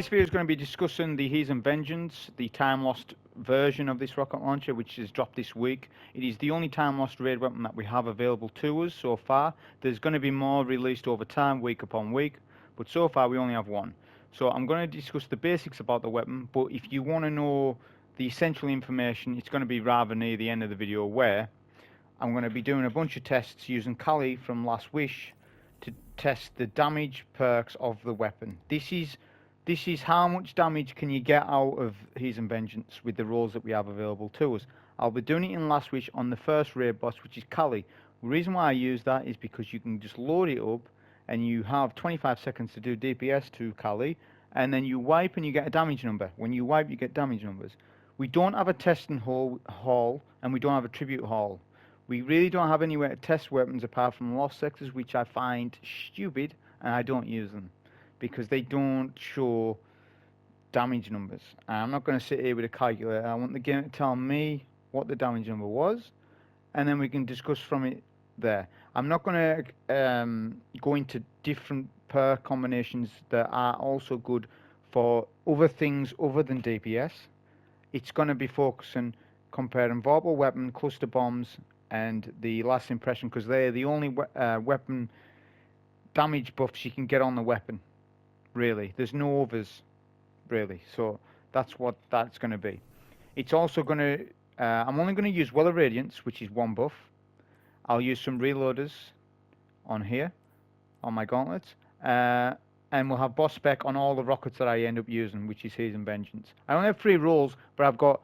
This video is going to be discussing the Hezen Vengeance, the Timelost version of this rocket launcher, which is dropped this week. It is the only Timelost raid weapon that we have available to us so far. There's going to be more released over time, week upon week, but so far we only have one. So I'm going to discuss the basics about the weapon, but if you want to know the essential information, it's going to be rather near the end of the video, where I'm going to be doing a bunch of tests using Kali from Last Wish to test the damage perks of the weapon. This is how much damage can you get out of Hezen Vengeance with the rolls that we have available to us. I'll be doing it in Last Wish on the first raid boss, which is Kali. The reason why I use that is because you can just load it up and you have 25 seconds to do DPS to Kali, and then you wipe and you get a damage number. When you wipe, you get damage numbers. We don't have a testing hall and we don't have a tribute hall. We really don't have anywhere to test weapons apart from lost sectors, which I find stupid, and I don't use them because they don't show damage numbers. I'm not going to sit here with a calculator. I want the game to tell me what the damage number was, and then we can discuss from it there. I'm not going to go into different perk combinations that are also good for other things other than DPS. It's going to be focusing, comparing Vorpal weapon, cluster bombs, and the last impression, because they're the only weapon damage buffs you can get on the weapon. Really, there's no others, really. So that's what that's going to be. It's also going to. I'm only going to use Well of Radiance, which is one buff. I'll use some reloaders on here, on my gauntlets, and we'll have boss spec on all the rockets that I end up using, which is Hezen Vengeance. I only have 3 rolls, but I've got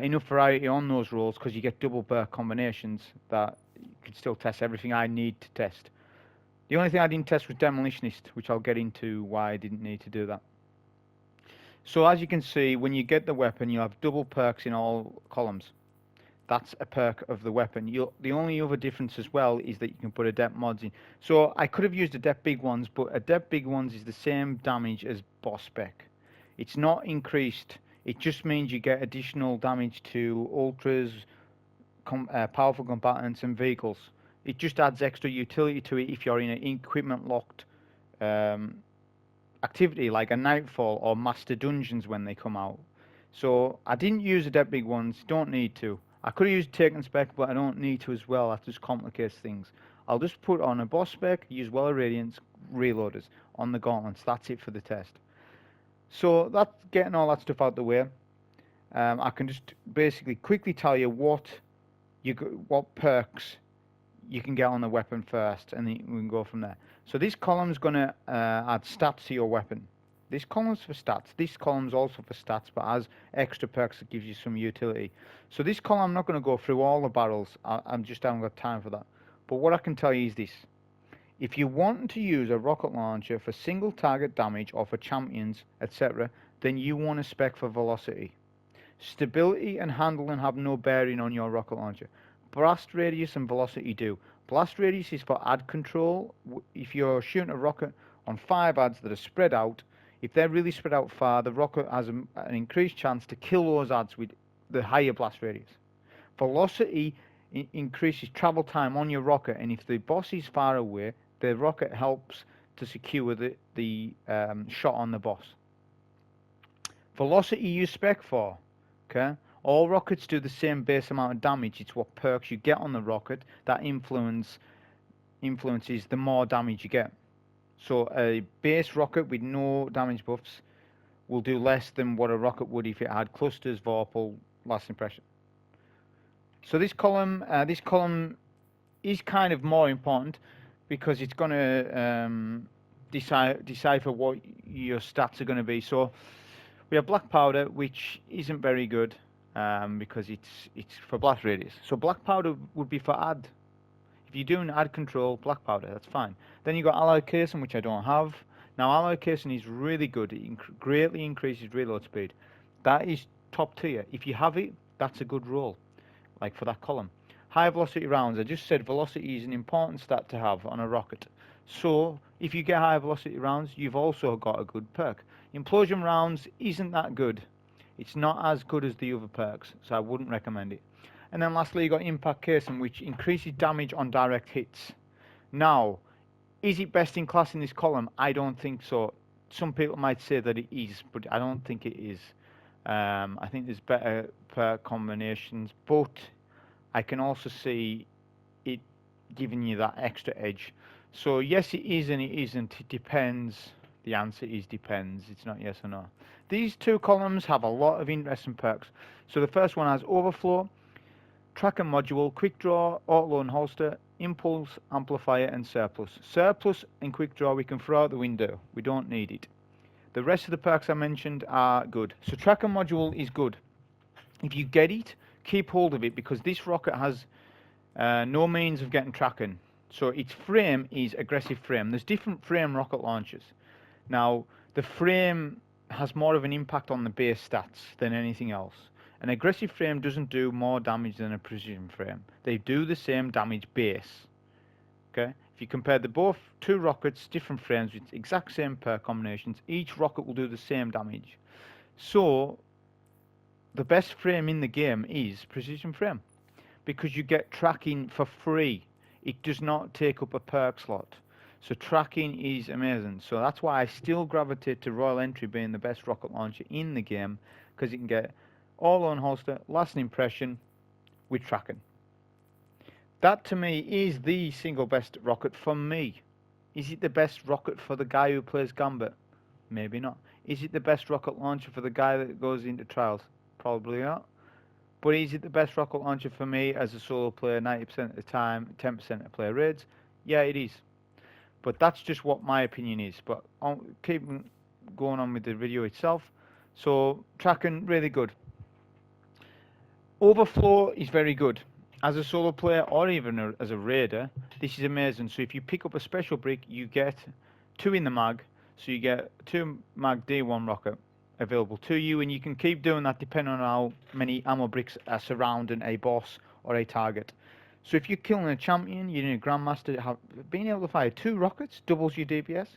enough variety on those rolls because you get double perk combinations that you can still test everything I need to test. The only thing I didn't test was Demolitionist, which I'll get into why I didn't need to do that. So as you can see, when you get the weapon, you have double perks in all columns. That's a perk of the weapon. The only other difference as well is that you can put Adept mods in. So I could have used Adept Big Ones, but Adept Big Ones is the same damage as boss spec. It's not increased. It just means you get additional damage to ultras, powerful combatants, and vehicles. It just adds extra utility to it if you're in an equipment locked activity like a Nightfall or Master Dungeons when they come out. So I didn't use Adept Big Ones, don't need to. I could have used Taken Spec, but I don't need to as well. That just complicates things. I'll just put on a boss spec, use Well of Radiance, reloaders on the gauntlets. That's it for the test. So that's getting all that stuff out the way. I can just basically quickly tell you what perks you can get on the weapon first, and then we can go from there. So this column's going to add stats to your weapon. This column's for stats. This column's also for stats, but has extra perks that gives you some utility. So this column, I'm not going to go through all the barrels. I'm just haven't got time for that. But what I can tell you is this. If you want to use a rocket launcher for single target damage or for champions, etc., then you want a spec for velocity. Stability and handling have no bearing on your rocket launcher. Blast radius and velocity do. Blast radius is for ad control. If you're shooting a rocket on 5 ads that are spread out, if they're really spread out far, the rocket has an increased chance to kill those ads with the higher blast radius. Velocity increases travel time on your rocket, and if the boss is far away, the rocket helps to secure the shot on the boss. Velocity you spec for, okay? All rockets do the same base amount of damage. It's what perks you get on the rocket that influences the more damage you get. So a base rocket with no damage buffs will do less than what a rocket would if it had clusters, Vorpal, last impression. So this column is kind of more important because it's going to decipher what your stats are going to be. So we have black powder, which isn't very good. Because it's for blast radius. So black powder would be for ad. If you're doing ad control, black powder, that's fine. Then you got alloy casing, which I don't have. Now alloy casing is really good. It greatly increases reload speed. That is top tier. If you have it, that's a good roll, like for that column. High velocity rounds. I just said velocity is an important stat to have on a rocket. So if you get high velocity rounds, you've also got a good perk. Implosion rounds isn't that good. It's not as good as the other perks, so I wouldn't recommend it. And then lastly, you got impact casing, which increases damage on direct hits. Now, is it best in class in this column? I don't think so. some people might say that it is, but I don't think it is. I think there's better perk combinations, but I can also see it giving you that extra edge. So yes, it is and it isn't. It depends. The answer is depends. It's not yes or no. These two columns have a lot of interesting perks. So the first one has overflow, tracker module, quick draw, auto and holster, impulse, amplifier, and surplus. Surplus and quick draw we can throw out the window. We don't need it. The rest of the perks I mentioned are good. So tracker module is good. If you get it, keep hold of it, because this rocket has no means of getting tracking. So its frame is aggressive frame. There's different frame rocket launchers. Now, the frame has more of an impact on the base stats than anything else. An aggressive frame doesn't do more damage than a precision frame. They do the same damage base. Okay? If you compare the both two rockets, different frames with exact same perk combinations, each rocket will do the same damage. So, the best frame in the game is precision frame, because you get tracking for free. It does not take up a perk slot. So tracking is amazing. So that's why I still gravitate to Royal Entry being the best rocket launcher in the game, because you can get all on holster, lasting impression with tracking. That to me is the single best rocket for me. Is it the best rocket for the guy who plays Gambit? Maybe not. Is it the best rocket launcher for the guy that goes into trials? Probably not. But is it the best rocket launcher for me as a solo player 90% of the time, 10% of player raids? Yeah, it is. But that's just what my opinion is. But I'll keep going on with the video itself. So tracking, really good. Overflow is very good. As a solo player or even as a raider, this is amazing. So if you pick up a special brick, you get 2 in the mag. So you get 2 mag D1 rocket available to you, and you can keep doing that depending on how many ammo bricks are surrounding a boss or a target. So if you're killing a champion, you need a Grandmaster, being able to fire 2 rockets doubles your DPS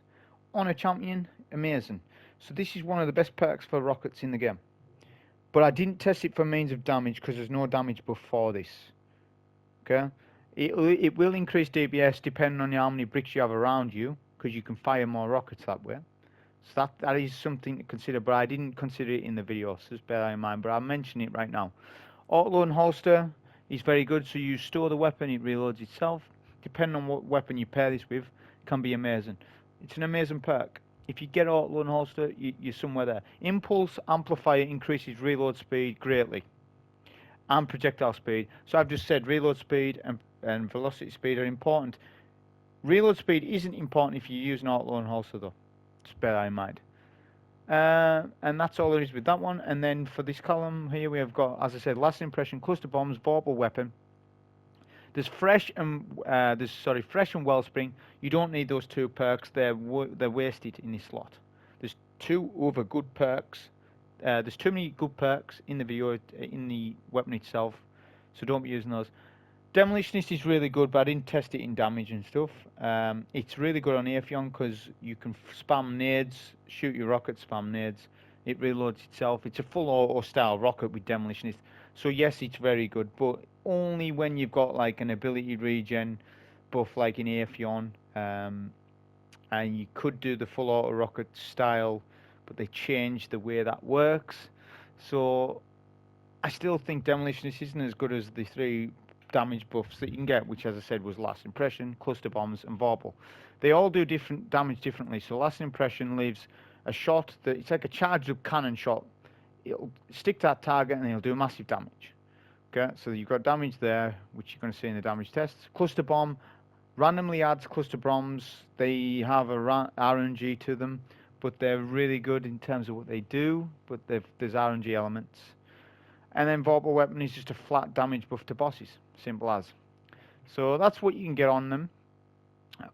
on a champion, amazing. So this is one of the best perks for rockets in the game. But I didn't test it for means of damage because there's no damage buff for this. Okay, it will increase DPS depending on how many bricks you have around you, because you can fire more rockets that way. So that is something to consider, but I didn't consider it in the video, so just bear that in mind. But I'll mention it right now. Auto and holster is very good, so you store the weapon, it reloads itself. Depending on what weapon you pair this with, can be amazing. It's an amazing perk. If you get auto and holster, you're somewhere there. Impulse amplifier increases reload speed greatly, and projectile speed. So I've just said reload speed and velocity speed are important. Reload speed isn't important if you use an auto and holster though. Just bear that in mind. And that's all there is with that one. And then for this column here, we have got, as I said, last impression, cluster bombs, Vorpal weapon. There's fresh and fresh and wellspring. You don't need those 2 perks. They're wasted in this slot. There's 2 other good perks. There's too many good perks in the video, in the weapon itself, so don't be using those. Demolitionist is really good, but I didn't test it in damage and stuff. It's really good on Atheon because you can spam nades, shoot your rocket, spam nades. It reloads itself. It's a full auto style rocket with Demolitionist. So yes, it's very good, but only when you've got like an ability regen buff like in Atheon. And you could do the full auto rocket style, but they changed the way that works. So I still think Demolitionist isn't as good as the 3 damage buffs that you can get, which as I said was Last Impression, Cluster Bombs and Vorpal. They all do different damage differently. So Last Impression leaves a shot that it's like a charged up cannon shot. It'll stick to that target and it'll do massive damage. Okay, so you've got damage there, which you're going to see in the damage tests. Cluster Bomb randomly adds cluster bombs. They have a RNG to them, but they're really good in terms of what they do, but there's RNG elements. And then Vorpal weapon is just a flat damage buff to bosses, simple as. So that's what you can get on them.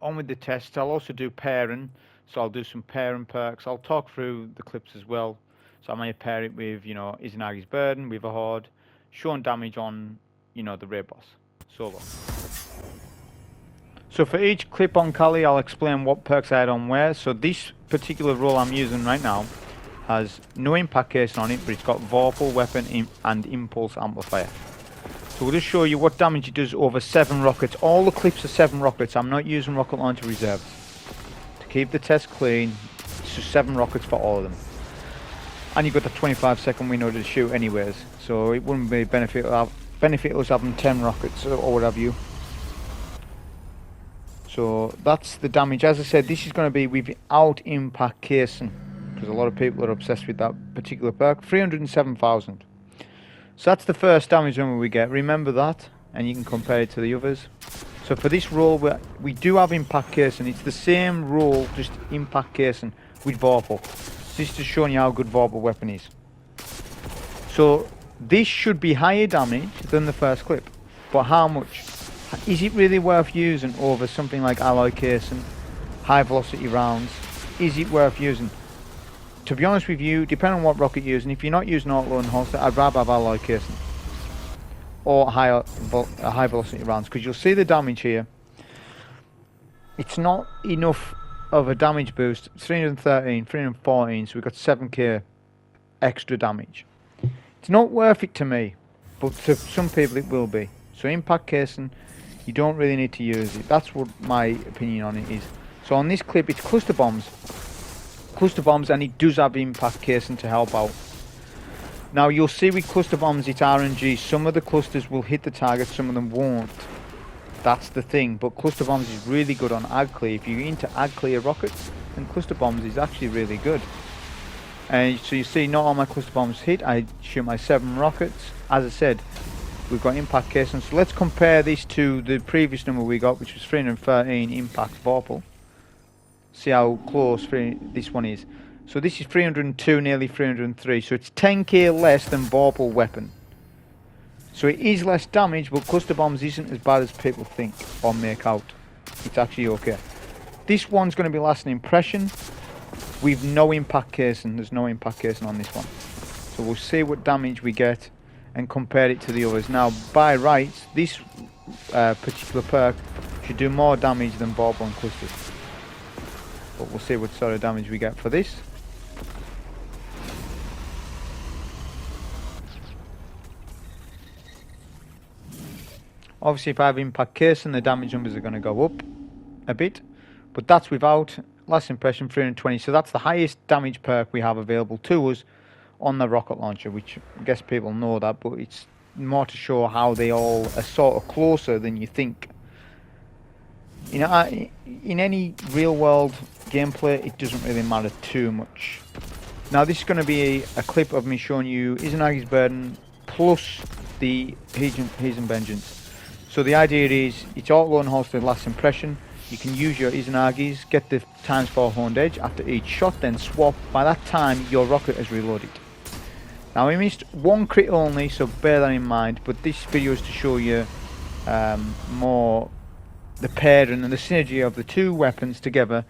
On with the tests, I'll also do pairing, so I'll do some pairing perks. I'll talk through the clips as well. So I may pair it with, Izanagi's Burden, Witherhoard, showing damage on, the raid boss, solo. So for each clip on Kali, I'll explain what perks I had on where. So this particular role I'm using right now has no impact casing on it, but it's got Vorpal weapon and impulse amplifier. So we'll just show you what damage it does over 7 rockets. All the clips are 7 rockets. I'm not using rocket launcher reserves. To keep the test clean, It's just 7 rockets for all of them. And you've got the 25-second window to shoot anyways, so it wouldn't be benefit us having 10 rockets or what have you. So that's the damage. As I said, this is going to be without impact casing, because a lot of people are obsessed with that particular perk. 307,000. So that's the first damage number we get. Remember that, and you can compare it to the others. So for this roll, we do have impact casing. It's the same roll, just impact casing with Vorpal. This is just showing you how good Vorpal weapon is. So this should be higher damage than the first clip, but how much? Is it really worth using over something like alloy casing, high velocity rounds? Is it worth using? To be honest with you, depending on what rocket you're using, if you're not using auto and holster, I'd rather have alloy casing or high velocity rounds, because you'll see the damage here. It's not enough of a damage boost. 313, 314, so we've got 7k extra damage. It's not worth it to me, but to some people it will be. So impact casing, you don't really need to use it. That's what my opinion on it is. So on this clip, it's cluster bombs, and it does have impact casing to help out. Now you'll see with cluster bombs, it's RNG. Some of the clusters will hit the target, some of them won't. That's the thing. But cluster bombs is really good on ag clear. If you're into ag clear rockets, then cluster bombs is actually really good. And so you see, not all my cluster bombs hit. I shoot my 7 rockets. As I said, we've got impact casing. So let's compare this to the previous number we got, which was 313 impact Vorpal. See how close this one is. So this is 302, nearly 303. So it's 10k less than Vorpal weapon. So it is less damage, but cluster bombs isn't as bad as people think or make out. It's actually okay. This one's going to be lasting impression with no impact casing. There's no impact casing on this one. So we'll see what damage we get and compare it to the others. Now, by rights, this particular perk should do more damage than Vorpal and clusters. But we'll see what sort of damage we get for this. Obviously, if I have impact casing, the damage numbers are going to go up a bit, but that's without. Last impression 320, so that's the highest damage perk we have available to us on the rocket launcher, which I guess people know that, but it's more to show how they all are sort of closer than you think. You know, in any real world gameplay, it doesn't really matter too much. Now this is going to be a clip of me showing you Izanagi's Burden plus the Hezen Vengeance. So the idea is, it's auto and holster last impression. You can use your Izanagis, get the ×4 honed edge after each shot, then swap. By that time, your rocket is reloaded. Now we missed 1 crit only, so bear that in mind, but this video is to show you more the pairing and the synergy of the 2 weapons together.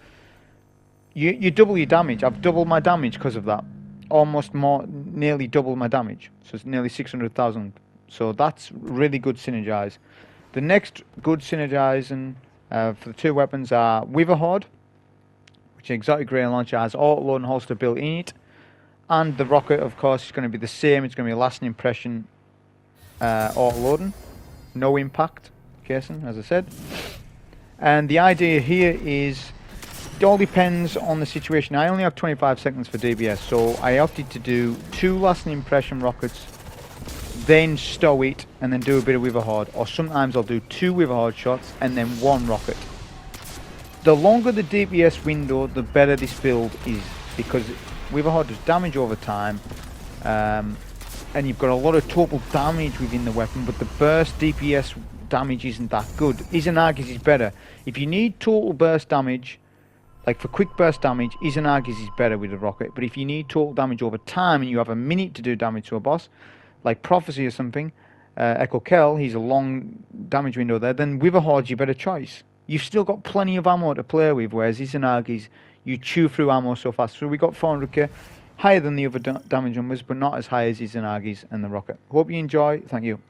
You double your damage. I've doubled my damage because of that. Almost nearly double my damage. So it's nearly 600,000. So that's really good synergize. The next good synergizing for the 2 weapons are Witherhoard, which exotic grey launcher has auto and holster built in it, and the rocket, of course, is going to be the same. It's going to be a lasting impression auto loading, no impact casing, as I said. And the idea here is, it all depends on the situation. I only have 25 seconds for DPS, so I opted to do 2 lasting impression rockets, then stow it, and then do a bit of Witherhoard. Or sometimes I'll do 2 Witherhoard shots and then 1 rocket. The longer the DPS window, the better this build is, because Witherhoard does damage over time, and you've got a lot of total damage within the weapon, but the burst DPS damage isn't that good. Izanagi's is better. If you need total burst damage, like for quick burst damage, Izanagi's is better with the rocket. But if you need total damage over time and you have a minute to do damage to a boss, like Prophecy or something, Echo Kell, he's a long damage window there, then Witherhoard's your better choice. You've still got plenty of ammo to play with, whereas Izanagi's, you chew through ammo so fast. So we got 400k, higher than the other damage numbers, but not as high as Izanagi's and the rocket. Hope you enjoy. Thank you.